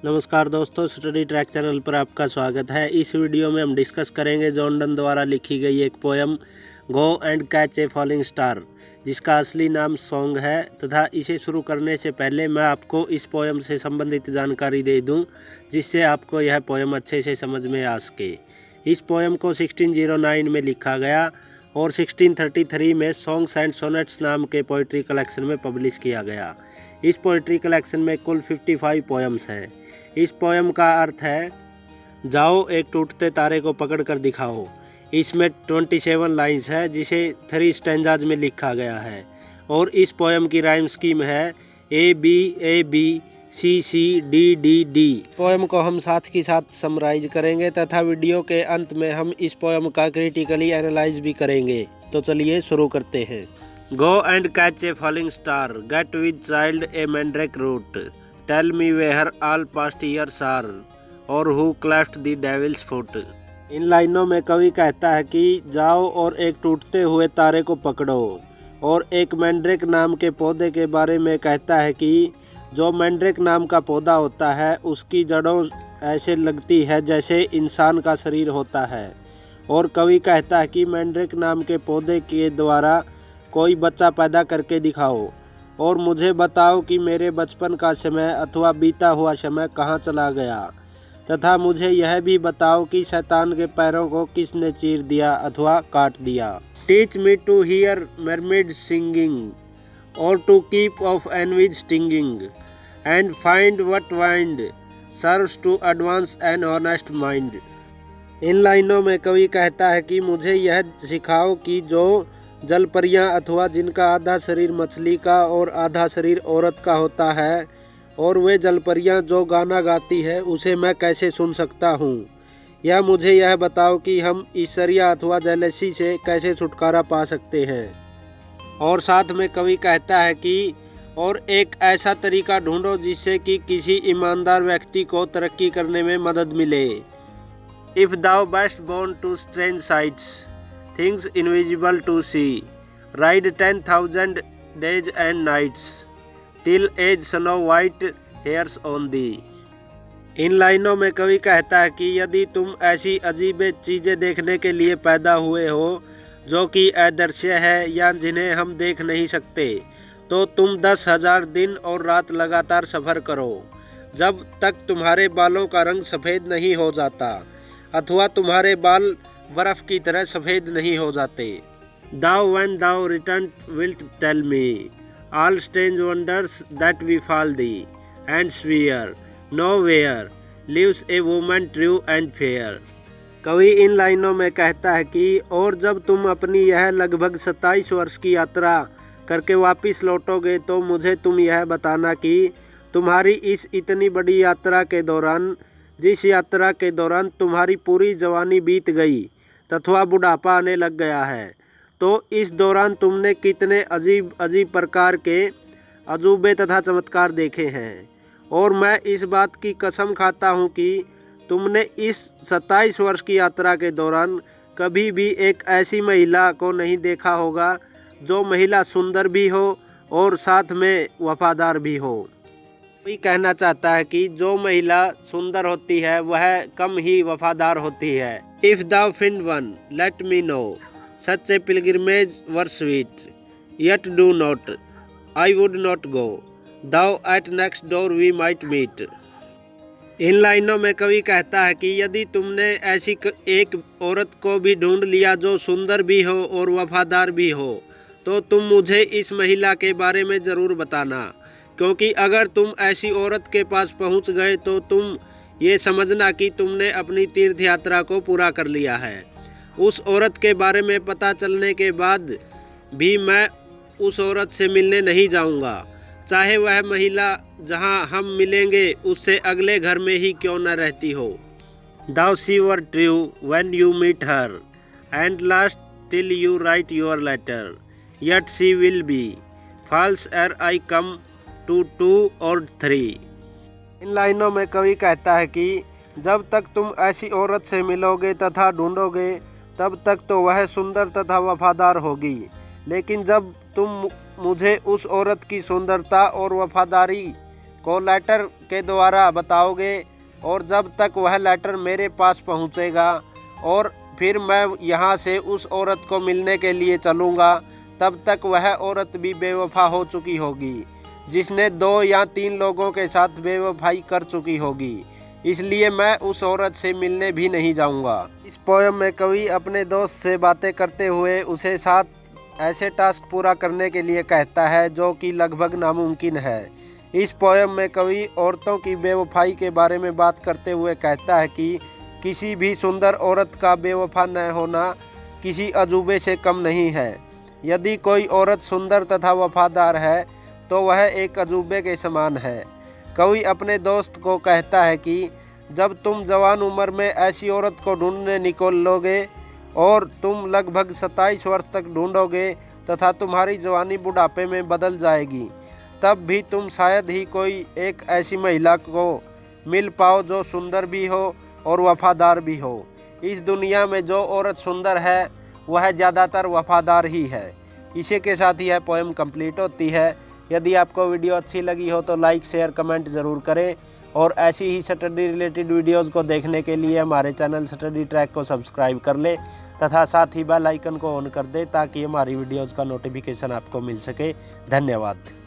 नमस्कार दोस्तों, study track channel पर आपका स्वागत है। इस वीडियो में हम डिस्कस करेंगे जॉन डन द्वारा लिखी गई एक poem go and catch a falling star, जिसका असली नाम सॉन्ग है। तथा इसे शुरू करने से पहले मैं आपको इस पोयम से संबंधित जानकारी दे दूं, जिससे आपको यह पोयम अच्छे से समझ में आ सके। इस पोयम को 1609 में लिखा गया और 1633 में सॉन्ग्स एंड सोनेट्स नाम के पोइट्री कलेक्शन में पब्लिश किया गया। इस पोइट्री कलेक्शन में कुल 55 पोएम्स हैं। इस पोएम का अर्थ है, जाओ एक टूटते तारे को पकड़ कर दिखाओ। इसमें 27 लाइन्स है, जिसे 3 स्टैंजाज में लिखा गया है। और इस पोएम की राइम स्कीम है A B C D। Poem को हम साथ ही साथ समराइज करेंगे तथा वीडियो के अंत में हम इस पोएम का क्रिटिकली एनालाइज भी करेंगे। तो चलिए शुरू करते हैं। Go and catch a falling star, get with child a mandrake root, tell me where all past years are, or who cleft the devil's foot। इन लाइनों में कवि कहता है कि जाओ और एक टूटते हुए तारे को पकड़ो, और एक मैंड्रेक नाम के पौधे के बारे में कहता है कि जो मैंड्रेक नाम का पौधा होता है उसकी जड़ों ऐसे लगती है जैसे इंसान का शरीर होता है। और कवि कहता है कि मैंड्रेक नाम के पौधे के द्वारा कोई बच्चा पैदा करके दिखाओ, और मुझे बताओ कि मेरे बचपन का समय अथवा बीता हुआ समय कहाँ चला गया, तथा मुझे यह भी बताओ कि शैतान के पैरों को किसने चीर दिया अथवा काट दिया। Teach me to hear mermaids singing, और to keep off envies stinging, and find what wind serves to advance an honest mind. इन लाइनों में कवि कहता है कि मुझे यह सिखाओ कि जो जलपरियाँ अथवा जिनका आधा शरीर मछली का और आधा शरीर औरत का होता है, और वे जलपरियाँ जो गाना गाती है उसे मैं कैसे सुन सकता हूँ। या मुझे यह बताओ कि हम ईर्ष्या अथवा जेलसी से कैसे छुटकारा पा सकते हैं। और साथ में कवि कहता है कि और एक ऐसा तरीका ढूंढो जिससे कि किसी ईमानदार व्यक्ति को तरक्की करने में मदद मिले। If thou beest born to strange sights, things invisible to see, ride 10,000 days and nights, till age snow white hairs on thee। इन लाइनों में कवि कहता है कि यदि तुम ऐसी अजीब चीज़ें देखने के लिए पैदा हुए हो जो कि अदृश्य है या जिन्हें हम देख नहीं सकते, तो तुम 10,000 दिन और रात लगातार सफ़र करो, जब तक तुम्हारे बालों का रंग सफ़ेद नहीं हो जाता अथवा तुम्हारे बाल बर्फ की तरह सफ़ेद नहीं हो जाते। Thou when thou return wilt tell me all strange wonders that befall thee, and swear nowhere lives a woman true and fair। कवि इन लाइनों में कहता है कि और जब तुम अपनी यह लगभग 27 वर्ष की यात्रा करके वापस लौटोगे, तो मुझे तुम यह बताना कि तुम्हारी इस इतनी बड़ी यात्रा के दौरान, जिस यात्रा के दौरान तुम्हारी पूरी जवानी बीत गई तथा बुढ़ापा आने लग गया है, तो इस दौरान तुमने कितने अजीब अजीब प्रकार के अजूबे तथा चमत्कार देखे हैं। और मैं इस बात की कसम खाता हूँ कि तुमने इस 27 वर्ष की यात्रा के दौरान कभी भी एक ऐसी महिला को नहीं देखा होगा जो महिला सुंदर भी हो और साथ में वफादार भी हो। कोई कहना चाहता है कि जो महिला सुंदर होती है वह कम ही वफादार होती है। If thou find one, let me know, such a pilgrimage were sweet, yet do not, I would not go, thou at next door we might meet। इन लाइनों में कवि कहता है कि यदि तुमने ऐसी एक औरत को भी ढूंढ लिया जो सुंदर भी हो और वफादार भी हो, तो तुम मुझे इस महिला के बारे में ज़रूर बताना, क्योंकि अगर तुम ऐसी औरत के पास पहुंच गए तो तुम ये समझना कि तुमने अपनी तीर्थ यात्रा को पूरा कर लिया है। उस औरत के बारे में पता चलने के बाद भी मैं उस औरत से मिलने नहीं जाऊंगा, चाहे वह महिला जहां हम मिलेंगे उससे अगले घर में ही क्यों न रहती हो। Thou she were true when you meet her, and last till you write your letter, yet she will be false ere I come to 2 or 3। इन लाइनों में कवि कहता है कि जब तक तुम ऐसी औरत से मिलोगे तथा ढूंढोगे, तब तक तो वह सुंदर तथा वफादार होगी, लेकिन जब तुम मुझे उस औरत की सुंदरता और वफादारी को लेटर के द्वारा बताओगे और जब तक वह लेटर मेरे पास पहुंचेगा और फिर मैं यहाँ से उस औरत को मिलने के लिए चलूँगा, तब तक वह औरत भी बेवफा हो चुकी होगी, जिसने 2 या 3 लोगों के साथ बेवफाई कर चुकी होगी। इसलिए मैं उस औरत से मिलने भी नहीं जाऊंगा। इस पोयम में कवि अपने दोस्त से बातें करते हुए उसे 7 ऐसे टास्क पूरा करने के लिए कहता है जो कि लगभग नामुमकिन है। इस पोयम में कवि औरतों की बेवफाई के बारे में बात करते हुए कहता है कि किसी भी सुंदर औरत का बेवफा न होना किसी अजूबे से कम नहीं है। यदि कोई औरत सुंदर तथा वफादार है तो वह एक अजूबे के समान है। कवि अपने दोस्त को कहता है कि जब तुम जवान उम्र में ऐसी औरत को ढूंढने निकलोगे और तुम लगभग 27 वर्ष तक ढूंढोगे तथा तुम्हारी जवानी बुढ़ापे में बदल जाएगी, तब भी तुम शायद ही कोई एक ऐसी महिला को मिल पाओ जो सुंदर भी हो और वफादार भी हो। इस दुनिया में जो औरत सुंदर है वह ज़्यादातर वफादार ही है। इसी के साथ ही यह पोएम कंप्लीट होती है। यदि आपको वीडियो अच्छी लगी हो तो लाइक शेयर कमेंट ज़रूर करें और ऐसी ही स्टडी रिलेटेड वीडियोज़ को देखने के लिए हमारे चैनल स्टडी ट्रैक को सब्सक्राइब कर लें तथा साथ ही बेल आइकन को ऑन कर दें ताकि हमारी वीडियोज़ का नोटिफिकेशन आपको मिल सके। धन्यवाद।